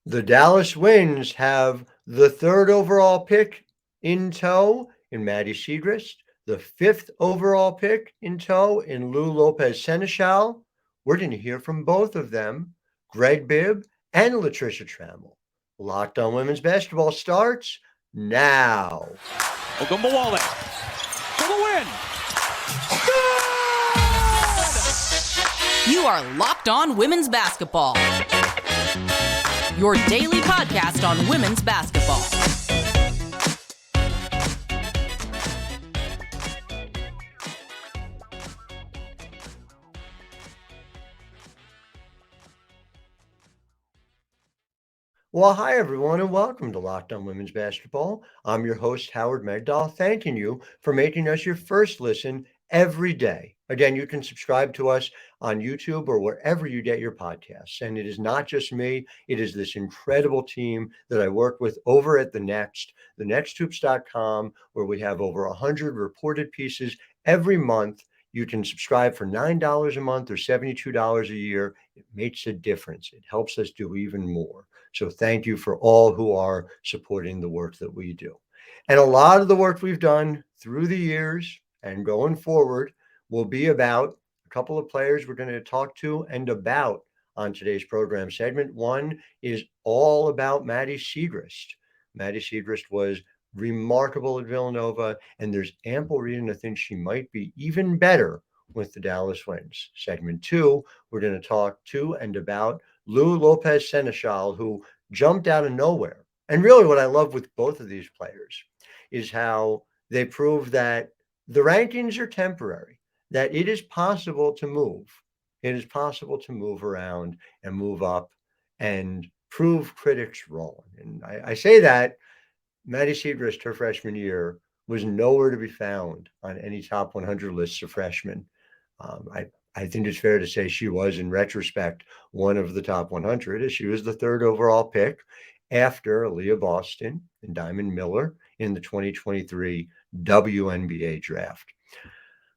The Dallas Wings have the third overall pick in tow in Maddy Siegrist, the fifth overall pick in tow in Lopez Sénéchal. We're going to hear from both of them, Greg Bibb and Latricia Trammell. Locked on Women's Basketball starts now. Ogunbowale for the win. You are Locked On Women's Basketball, your daily podcast on women's basketball. Well, hi, everyone, and welcome to Locked On Women's Basketball. I'm your host, Howard Megdal, thanking you for making us your first listen every day. Again, you can subscribe to us on YouTube or wherever you get your podcasts. And it is not just me, it is this incredible team that I work with over at thenexthoops.com, where we have over 100 reported pieces every month. You can subscribe for $9 a month or $72 a year. It makes a difference. It helps us do even more. So thank you for all who are supporting the work that we do. And a lot of the work we've done through the years and going forward will be about a couple of players we're going to talk to and about on today's program. Segment one is all about Maddy Siegrist. Maddy Siegrist was remarkable at Villanova, and there's ample reason to think she might be even better with the Dallas Wings. Segment two, we're going to talk to and about Lopez Sénéchal, who jumped out of nowhere. And really what I love with both of these players is how they prove that the rankings are temporary, that it is possible to move. It is possible to move around and move up and prove critics wrong. And I say that Maddy Siegrist, her freshman year, was nowhere to be found on any top 100 lists of freshmen. I think it's fair to say she was, in retrospect, one of the top 100, as she was the third overall pick after Aaliyah Boston and Diamond Miller in the 2023 WNBA Draft.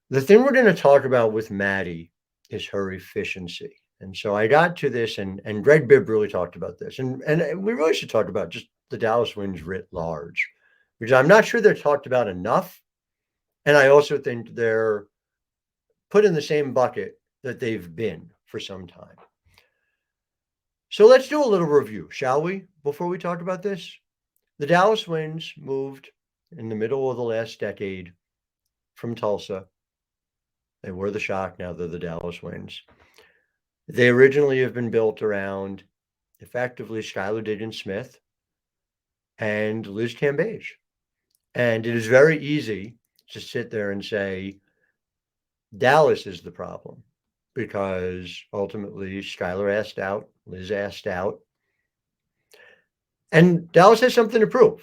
The thing we're going to talk about with Maddy is her efficiency. And so I got to this, and Greg Bibb really talked about this. And we really should talk about just the Dallas Wings writ large, because I'm not sure they're talked about enough. And I also think they're put in the same bucket that they've been for some time. So let's do a little review, shall we, before we talk about this? The Dallas Wings moved in the middle of the last decade from Tulsa. They were the Shock, now they're the Dallas Wings. They originally have been built around, effectively, Skylar Diggins-Smith and Liz Cambage. And it is very easy to sit there and say, Dallas is the problem, because ultimately Skylar asked out, Liz asked out, and Dallas has something to prove.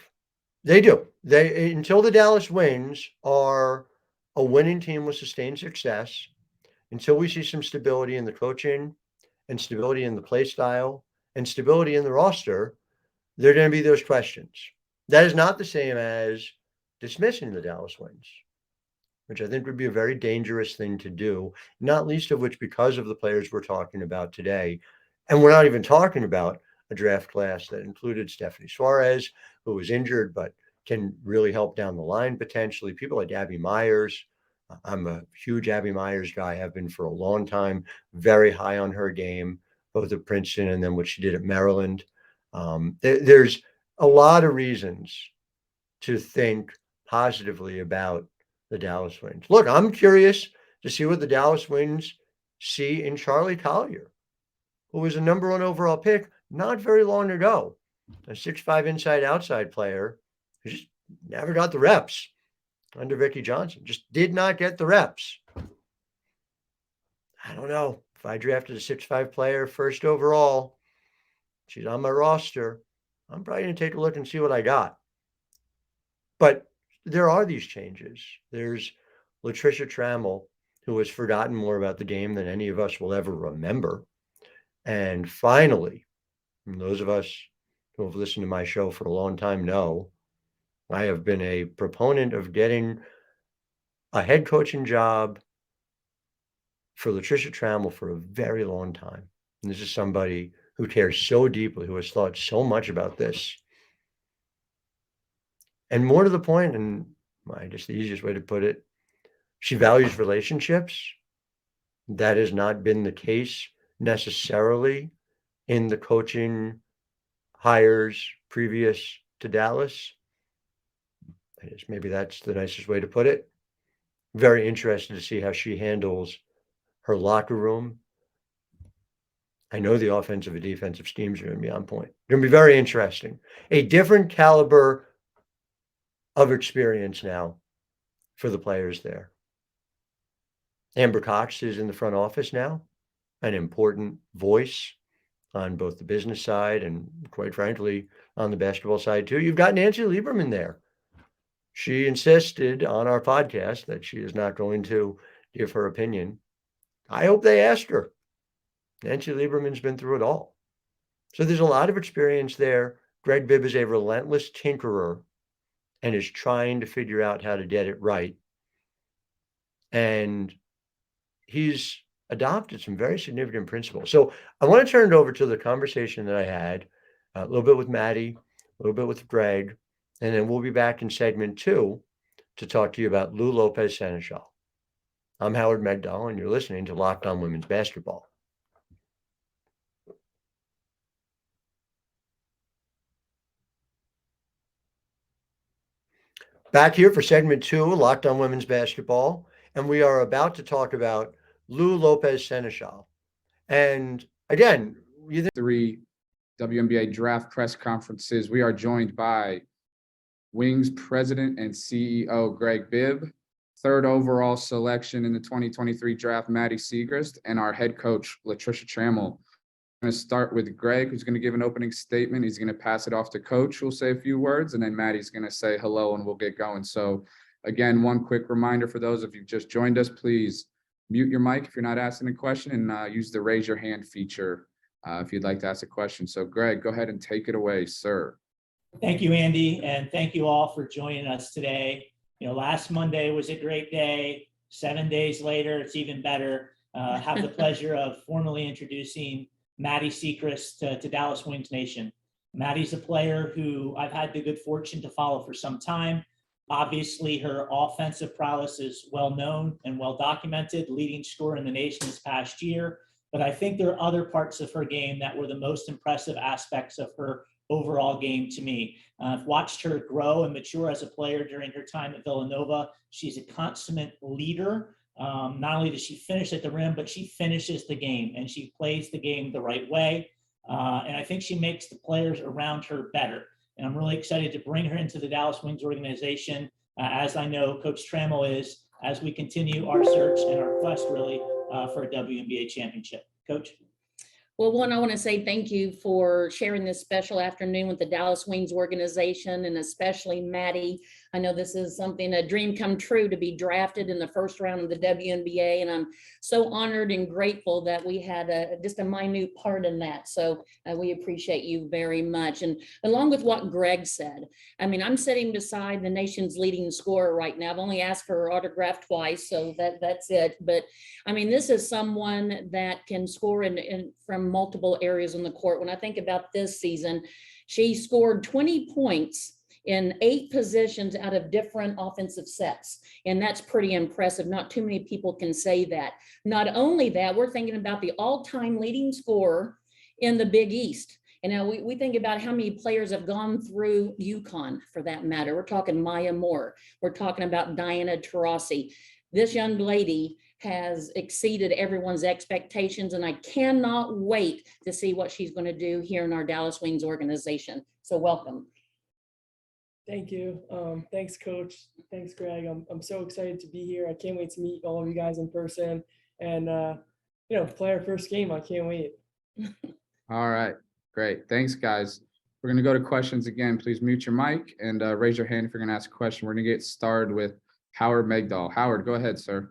They do. They, until the Dallas Wings are a winning team with sustained success, until we see some stability in the coaching and stability in the play style and stability in the roster, there are going to be those questions. That is not the same as dismissing the Dallas Wings, which I think would be a very dangerous thing to do, not least of which because of the players we're talking about today. And we're not even talking about a draft class that included Stephanie Suarez, who was injured but can really help down the line potentially. People like Abby Myers. I'm a huge Abby Myers guy, have been for a long time, very high on her game, both at Princeton and then what she did at Maryland. There's a lot of reasons to think positively about the Dallas Wings. Look, I'm curious to see what the Dallas Wings see in Charlie Collier, who was a number one overall pick not very long ago, a 6'5" inside-outside player who just never got the reps under Vicki Johnson, just did not get the reps. I don't know. If I drafted a 6'5" player first overall, she's on my roster, I'm probably going to take a look and see what I got. But there are these changes. There's Latricia Trammell, who has forgotten more about the game than any of us will ever remember. And finally, those of us who have listened to my show for a long time know I have been a proponent of getting a head coaching job for Latricia Trammell for a very long time. And this is somebody who cares so deeply, who has thought so much about this. And more to the point, and I guess the easiest way to put it, she values relationships. That has not been the case necessarily in the coaching hires previous to Dallas. I guess maybe that's the nicest way to put it. Very interested to see how she handles her locker room. I know the offensive and defensive schemes are going to be on point. Going to be very interesting. A different caliber of experience now for the players there. Amber Cox is in the front office now, an important voice on both the business side and, quite frankly, on the basketball side too. You've got Nancy Lieberman there. She insisted on our podcast that she is not going to give her opinion. I hope they asked her. Nancy Lieberman's been through it all. So there's a lot of experience there. Greg Bibb is a relentless tinkerer and is trying to figure out how to get it right. And he's adopted some very significant principles. So I want to turn it over to the conversation that I had a little bit with Maddy, a little bit with Greg, and then we'll be back in segment 2 to talk to you about Lou Lopez Sénéchal. I'm Howard Megdal, and you're listening to Locked On Women's Basketball. Back here for segment 2, Locked On Women's Basketball, and we are about to talk about Lou Lopez Sénéchal. And again, you think 3 WNBA Draft press conferences, we are joined by Wings president and CEO Greg Bibb, 3rd overall selection in the 2023 draft, Maddy Siegrist, and our head coach, Latricia Trammell. I'm going to start with Greg, who's going to give an opening statement. He's going to pass it off to Coach, who'll say a few words, and then Maddy's going to say hello, and we'll get going. So again, one quick reminder for those of you who just joined us, please mute your mic if you're not asking a question, and use the raise your hand feature if you'd like to ask a question. So Greg, go ahead and take it away, sir. Thank you, Andy, and thank you all for joining us today. Last Monday was a great day. 7 days later, it's even better. Have the pleasure of formally introducing Maddy Siegrist to Dallas Wings Nation. Maddy's a player who I've had the good fortune to follow for some time. Obviously, her offensive prowess is well known and well documented, leading scorer in the nation this past year. But I think there are other parts of her game that were the most impressive aspects of her overall game to me. I've watched her grow and mature as a player during her time at Villanova. She's a consummate leader. Not only does she finish at the rim, but she finishes the game and she plays the game the right way. And I think she makes the players around her better. And I'm really excited to bring her into the Dallas Wings organization, as I know Coach Trammell is, as we continue our search and our quest really for a WNBA championship. Coach? Well, one, I want to say thank you for sharing this special afternoon with the Dallas Wings organization, and especially Maddy. I know this is something, a dream come true, to be drafted in the first round of the WNBA, and I'm so honored and grateful that we had just a minute part in that. So we appreciate you very much. And along with what Greg said, I mean, I'm sitting beside the nation's leading scorer right now. I've only asked for her autograph twice, so that's it. But I mean, this is someone that can score in from multiple areas on the court. When I think about this season, she scored 20 points in 8 positions out of different offensive sets. And that's pretty impressive. Not too many people can say that. Not only that, we're thinking about the all-time leading scorer in the Big East. And now we think about how many players have gone through UConn, for that matter. We're talking Maya Moore. We're talking about Diana Taurasi. This young lady has exceeded everyone's expectations, and I cannot wait to see what she's going to do here in our Dallas Wings organization. So welcome. Thank you. Thanks, Coach. Thanks, Greg. I'm so excited to be here. I can't wait to meet all of you guys in person and, play our first game. I can't wait. All right, great. Thanks, guys. We're going to go to questions again. Please mute your mic and raise your hand if you're going to ask a question. We're going to get started with Howard Megdal. Howard, go ahead, sir.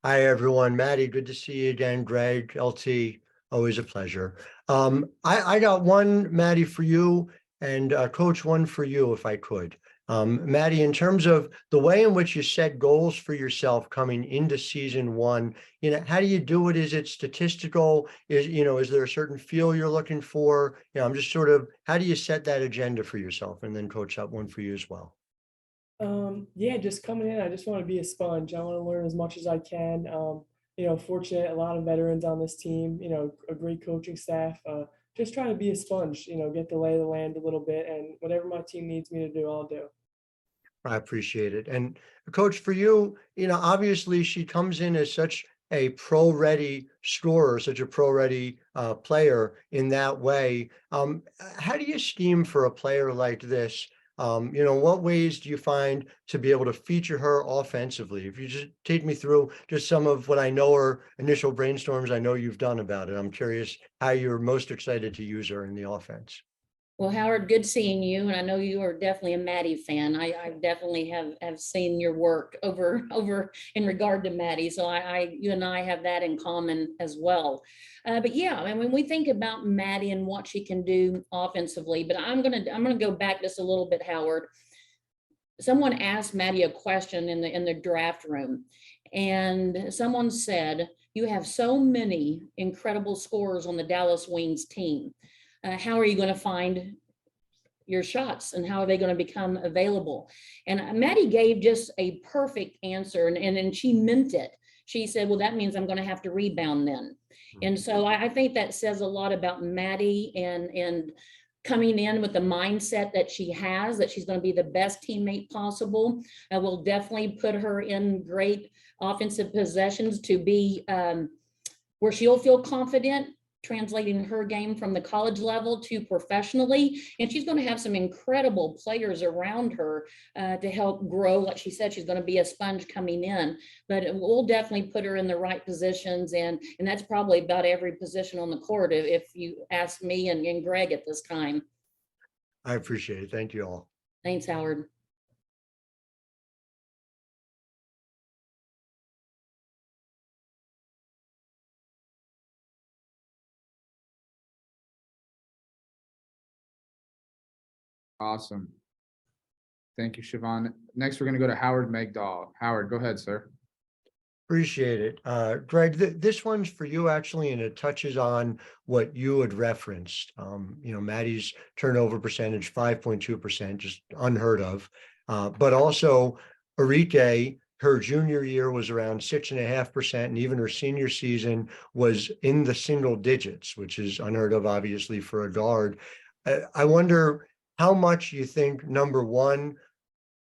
Hi, everyone. Maddy, good to see you again. Greg, LT, always a pleasure. I got one, Maddy, for you, and Coach, one for you, if I could. Maddy, in terms of the way in which you set goals for yourself coming into season one, how do you do it? Is it statistical? Is there a certain feel you're looking for? I'm just sort of, how do you set that agenda for yourself? And then coach up one for you as well. Yeah, just coming in, I just want to be a sponge. I want to learn as much as I can. Fortunate, a lot of veterans on this team, a great coaching staff. Just trying to be a sponge, get the lay of the land a little bit, and whatever my team needs me to do, I'll do. I appreciate it. And coach, for you, obviously she comes in as such a pro-ready scorer, such a pro-ready player in that way. How do you scheme for a player like this? What ways do you find to be able to feature her offensively? If you just take me through just some of what I know are initial brainstorms I know you've done about it. I'm curious how you're most excited to use her in the offense. Well, Howard, good seeing you. And I know you are definitely a Maddy fan. I definitely have seen your work over in regard to Maddy. So you and I have that in common as well. But yeah, I mean, when we think about Maddy and what she can do offensively, but I'm gonna go back just a little bit, Howard. Someone asked Maddy a question in the draft room, and someone said, "You have so many incredible scorers on the Dallas Wings team. How are you going to find your shots and how are they going to become available?" And Maddy gave just a perfect answer, and she meant it. She said, "Well, that means I'm going to have to rebound then." And so I think that says a lot about Maddy and coming in with the mindset that she has, that she's going to be the best teammate possible. Will definitely put her in great offensive possessions to be where she'll feel confident translating her game from the college level to professionally. And she's going to have some incredible players around her to help grow. Like she said, she's going to be a sponge coming in, but we'll definitely put her in the right positions. And that's probably about every position on the court, if you ask me and Greg at this time. I appreciate it. Thank you all. Thanks, Howard. Awesome. Thank you, Siobhan. Next, we're going to go to Howard Megdal. Howard, go ahead, sir. Appreciate it. Greg, this one's for you actually, and it touches on what you had referenced. Maddy's turnover percentage, 5.2%, just unheard of. But also Arike, her junior year was around 6.5%, and even her senior season was in the single digits, which is unheard of, obviously, for a guard. I wonder how much you think, number one,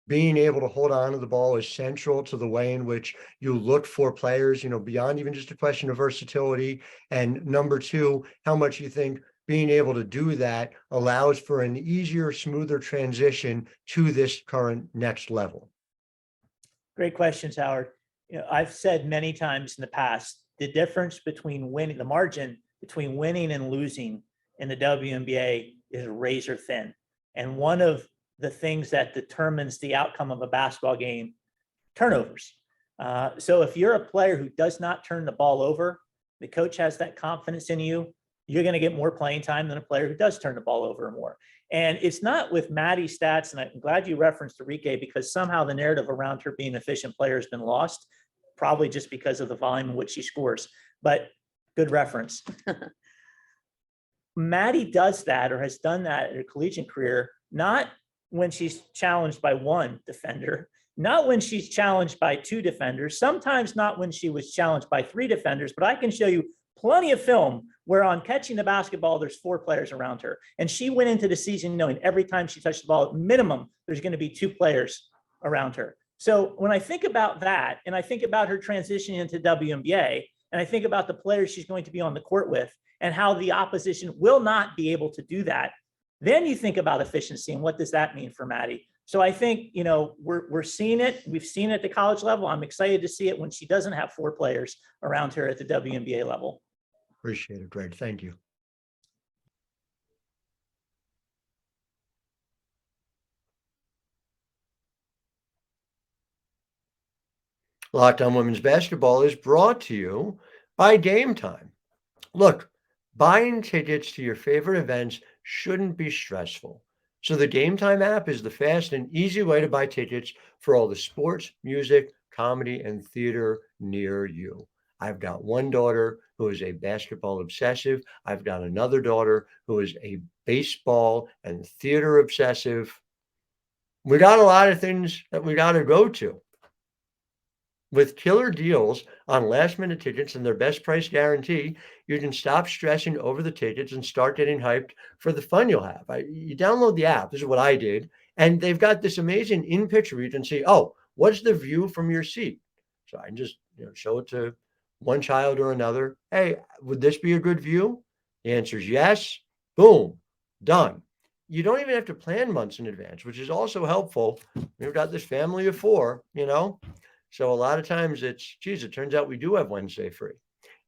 being able to hold on to the ball is central to the way in which you look for players, beyond even just a question of versatility. And number two, how much you think being able to do that allows for an easier, smoother transition to this current next level. Great questions, Howard. I've said many times in the past, the difference between winning, the margin between winning and losing in the WNBA is razor thin. And one of the things that determines the outcome of a basketball game, turnovers. So if you're a player who does not turn the ball over, the coach has that confidence in you, you're going to get more playing time than a player who does turn the ball over more. And it's not with Maddy's stats, and I'm glad you referenced Arike, because somehow the narrative around her being an efficient player has been lost, probably just because of the volume in which she scores. But good reference. Maddy does that, or has done that in her collegiate career, not when she's challenged by one defender, not when she's challenged by two defenders, sometimes not when she was challenged by three defenders, but I can show you plenty of film where on catching the basketball, there's four players around her. And she went into the season knowing every time she touched the ball, at minimum, there's going to be two players around her. So when I think about that, and I think about her transition into WNBA, and I think about the players she's going to be on the court with, and how the opposition will not be able to do that, then you think about efficiency and what does that mean for Maddy. So I think, we're seeing it. We've seen it at the college level. I'm excited to see it when she doesn't have four players around her at the WNBA level. Appreciate it, Greg. Thank you. Locked On Women's Basketball is brought to you by Game Time. Look, buying tickets to your favorite events shouldn't be stressful. So the Game Time app is the fast and easy way to buy tickets for all the sports, music, comedy, and theater near you. I've got one daughter who is a basketball obsessive. I've got another daughter who is a baseball and theater obsessive. We got a lot of things that we got to go to. With killer deals on last-minute tickets and their best price guarantee, you can stop stressing over the tickets and start getting hyped for the fun you'll have. You download the app. This is what I did. And they've got this amazing in-picture where you can see, oh, what's the view from your seat? So I can just show it to one child or another. Hey, would this be a good view? The answer is yes. Boom, done. You don't even have to plan months in advance, which is also helpful. We've got this family of 4, So a lot of times it's, geez, it turns out we do have Wednesday free.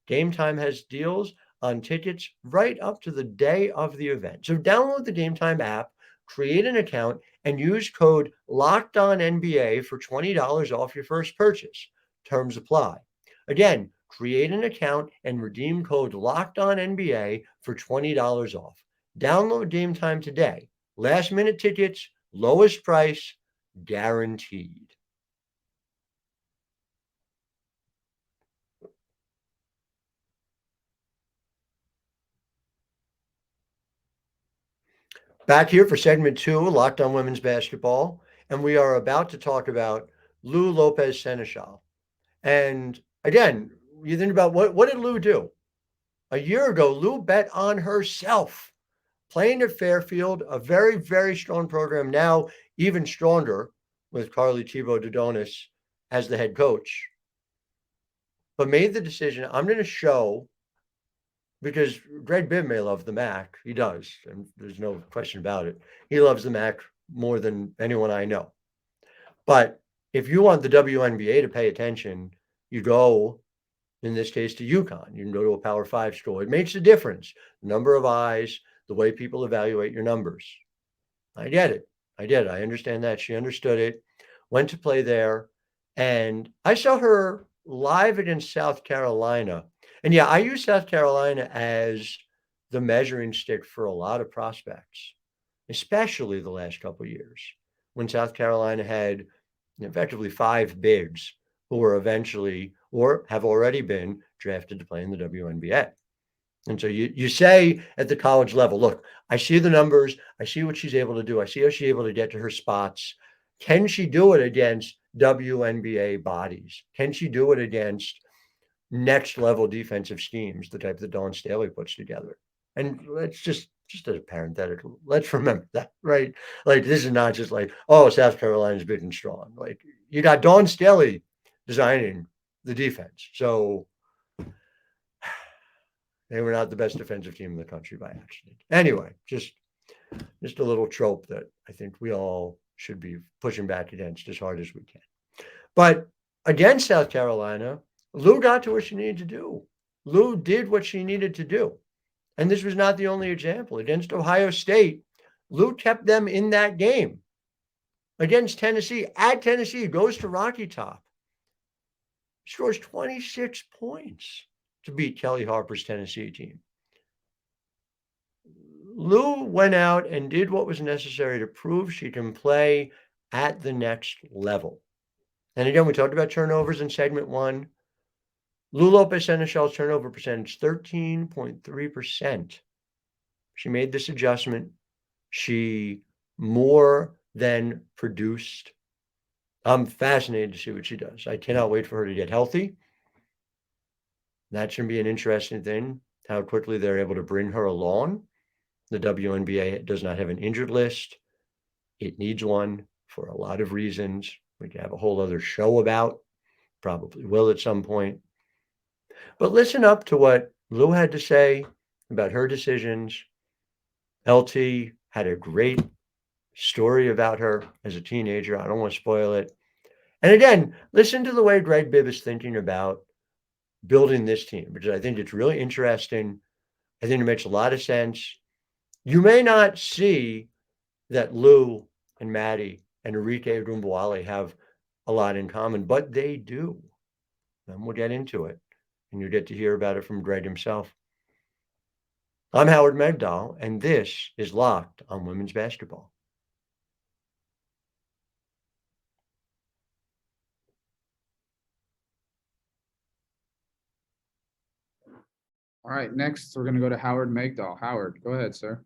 Game Time has deals on tickets right up to the day of the event. So download the Game Time app, create an account, and use code LOCKEDONNBA for $20 off your first purchase. Terms apply. Again, create an account and redeem code LOCKEDONNBA for $20 off. Download Game Time today. Last minute tickets, lowest price, guaranteed. Back here for segment 2, Locked on Women's Basketball, and we are about to talk about Lopez Sénéchal. And again, you think about what did Lou do? A year ago, Lou bet on herself, playing at Fairfield, a very, very strong program, now even stronger with Carly Thibault-Dodonis as the head coach, but made the decision, I'm going to show, because Greg Bibb may love the MAC. He does, and there's no question about it. He loves the MAC more than anyone I know. But if you want the WNBA to pay attention, you go, in this case, to UConn. You can go to a Power 5 school. It makes a difference. The number of eyes, the way people evaluate your numbers. I get it. I did. I understand that. She understood it, went to play there. And I saw her live against South Carolina. And yeah, I use South Carolina as the measuring stick for a lot of prospects, especially the last couple of years when South Carolina had effectively 5 bigs who were eventually or have already been drafted to play in the WNBA. And so you say at the college level, look, I see the numbers. I see what she's able to do. I see how she's able to get to her spots. Can she do it against WNBA bodies? Can she do it against next level defensive schemes, the type that Dawn Staley puts together? And let's just as a parenthetical, let's remember that, right? Like, this is not just like, oh, South Carolina's big and strong. Like, you got Dawn Staley designing the defense. So they were not the best defensive team in the country by accident. Anyway, just a little trope that I think we all should be pushing back against as hard as we can. But against South Carolina, Lou got to what she needed to do. Lou did what she needed to do. And this was not the only example. Against Ohio State, Lou kept them in that game. Against Tennessee, at Tennessee, goes to Rocky Top, scores 26 points to beat Kelly Harper's Tennessee team. Lou went out and did what was necessary to prove she can play at the next level. And again, we talked about turnovers in segment 1. Lopez Sénéchal's turnover percentage, 13.3%. She made this adjustment. She more than produced. I'm fascinated to see what she does. I cannot wait for her to get healthy. That should be an interesting thing, how quickly they're able to bring her along. The WNBA does not have an injured list. It needs one for a lot of reasons. We can have a whole other show about, probably will at some point. But listen up to what Lou had to say about her decisions. LT had a great story about her as a teenager. I don't want to spoil it. And again, listen to the way Greg Bibb is thinking about building this team, because I think it's really interesting. I think it makes a lot of sense. You may not see that Lou and Maddy and Enrique Rumbuale have a lot in common, but they do. And we'll get into it, and you get to hear about it from Greg himself. I'm Howard Megdal, and this is Locked on Women's Basketball. All right, next we're going to go to Howard Megdal. Howard, go ahead, sir.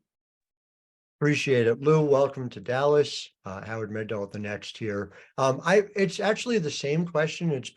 Appreciate it. Lou, welcome to Dallas. Howard Megdal at the next here. It's actually the same question. It's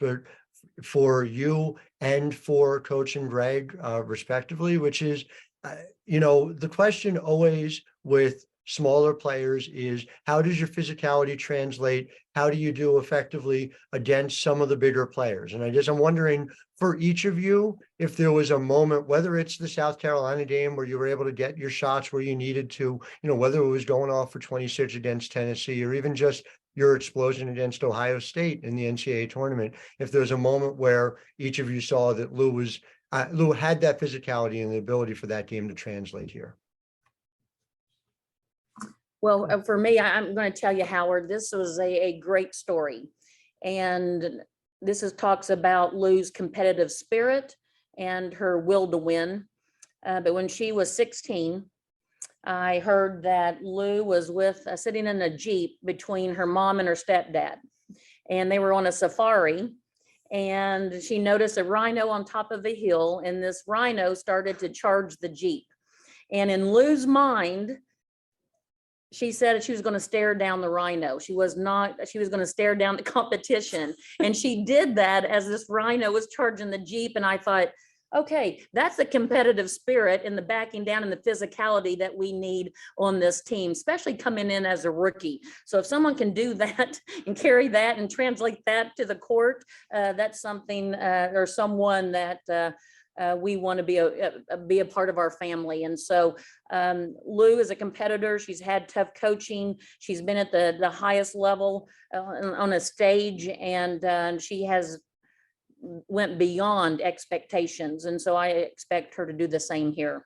for you and for Coach and Greg, respectively, which is, the question always with smaller players is, how does your physicality translate? How do you do effectively against some of the bigger players? And I'm wondering for each of you, if there was a moment, whether it's the South Carolina game where you were able to get your shots where you needed to, whether it was going off for 26 against Tennessee, or even just your explosion against Ohio State in the NCAA tournament, if there's a moment where each of you saw that Lou had that physicality and the ability for that game to translate here. Well, for me, I'm going to tell you, Howard, this was a great story. And talks about Lou's competitive spirit and her will to win. But when she was 16, I heard that Lou was sitting in a Jeep between her mom and her stepdad. And they were on a safari. And she noticed a rhino on top of a hill. And this rhino started to charge the Jeep. And in Lou's mind, she said she was going to stare down the rhino. She was going to stare down the competition. And she did that as this rhino was charging the Jeep. And I thought, okay, that's the competitive spirit and the backing down and the physicality that we need on this team, especially coming in as a rookie. So if someone can do that and carry that and translate that to the court, that's something or someone that we want to be a part of our family. And so Lou is a competitor. She's had tough coaching. She's been at the highest level on a stage, and she has went beyond expectations. And so I expect her to do the same here.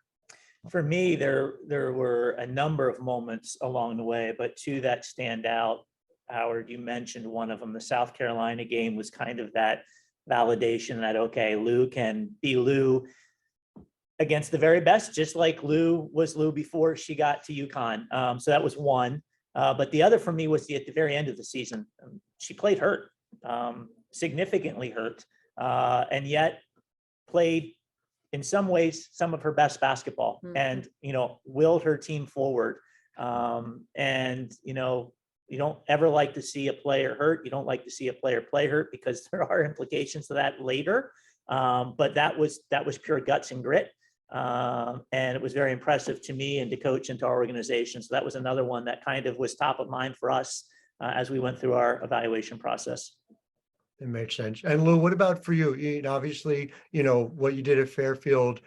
For me, there were a number of moments along the way, but two that stand out. Howard, you mentioned one of them. The South Carolina game was kind of that validation that, okay, Lou can be Lou against the very best, just like Lou was Lou before she got to UConn. So that was one. But the other for me was at the very end of the season. She played hurt, significantly hurt, and yet played in some ways some of her best basketball, and willed her team forward. You don't ever like to see a player hurt. You don't like to see a player play hurt, because there are implications to that later. But that was pure guts and grit. And it was very impressive to me and to coach and to our organization. So that was another one that kind of was top of mind for us as we went through our evaluation process. It makes sense. And Lou, what about for you? Obviously, what you did at Fairfield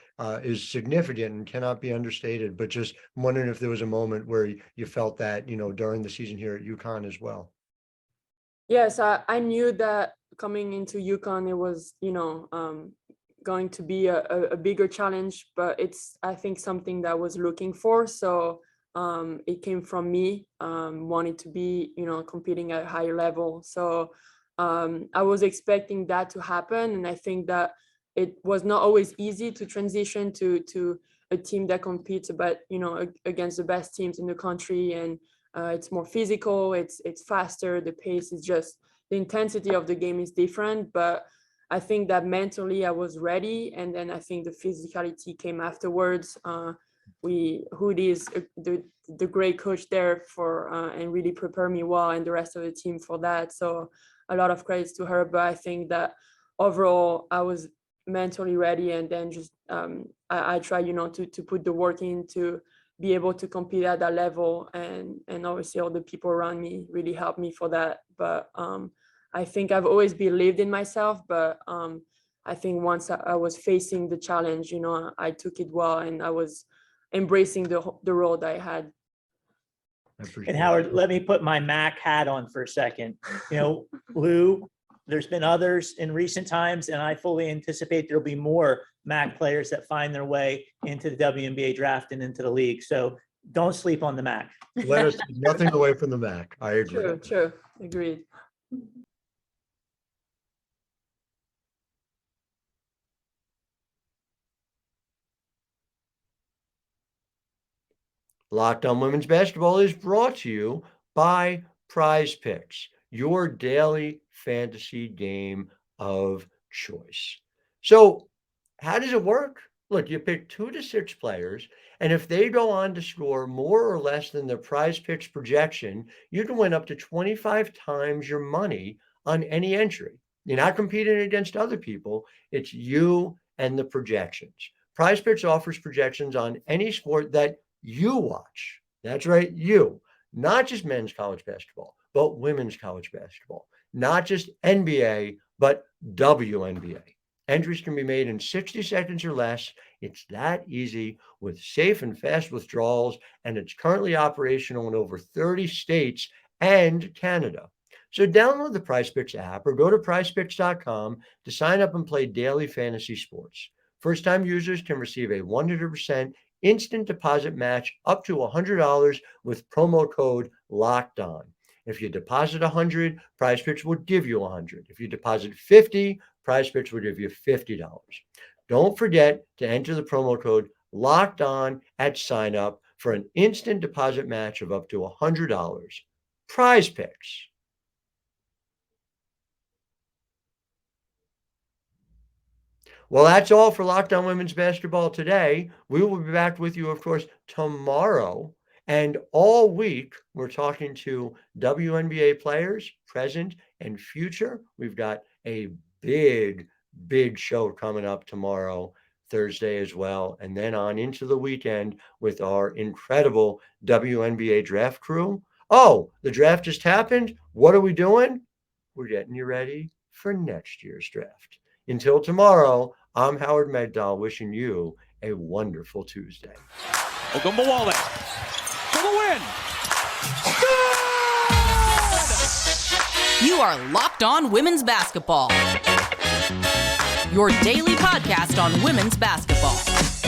is significant and cannot be understated, but just wondering if there was a moment where you felt that, during the season here at UConn as well. Yes, I knew that coming into UConn, it was, going to be a bigger challenge, but it's, I think, something that I was looking for. So it came from me wanting to be, competing at a higher level. So I was expecting that to happen. And I think that it was not always easy to transition to a team that competes, but, against the best teams in the country. And it's more physical, it's faster, the pace is just, the intensity of the game is different. But I think that mentally I was ready. And then I think the physicality came afterwards. Hoodie is the great coach there and really prepared me well, and the rest of the team for that. So a lot of credits to her, but I think that overall I was mentally ready, and then just I tried, to put the work in to be able to compete at that level, and obviously all the people around me really helped me for that. But I think I've always believed in myself, but I think once I was facing the challenge, I took it well, and I was embracing the role that I had. And Howard, let me put my Mac hat on for a second. Lou, there's been others in recent times, and I fully anticipate there'll be more Mac players that find their way into the WNBA draft and into the league. So don't sleep on the Mac. Let us take nothing away from the Mac. I agree. True. Agreed. Locked On Women's Basketball is brought to you by Prize Picks, your daily fantasy game of choice. So how does it work? Look, you pick 2 to 6 players, and if they go on to score more or less than their prize picks projection, you can win up to 25 times your money on any entry. You're not competing against other people. It's you and the projections. Prize Picks offers projections on any sport that you watch. That's right, you. Not just men's college basketball, but women's college basketball. Not just NBA, but WNBA. Entries can be made in 60 seconds or less. It's that easy with safe and fast withdrawals, and it's currently operational in over 30 states and Canada. So download the PrizePicks app or go to prizepicks.com to sign up and play daily fantasy sports. First-time users can receive a 100% instant deposit match up to $100 with promo code LOCKEDON. If you deposit $100, PrizePicks will give you $100. If you deposit $50, PrizePicks will give you $50. Don't forget to enter the promo code LOCKEDON at sign up for an instant deposit match of up to $100. PrizePicks. Well, that's all for Locked On Women's Basketball today. We will be back with you, of course, tomorrow. And all week, we're talking to WNBA players, present and future. We've got a big show coming up tomorrow, Thursday as well. And then on into the weekend with our incredible WNBA draft crew. Oh, the draft just happened. What are we doing? We're getting you ready for next year's draft. Until tomorrow, I'm Howard Megdal wishing you a wonderful Tuesday. Ogunbowale for the win. Good! You are Locked On Women's Basketball, your daily podcast on women's basketball.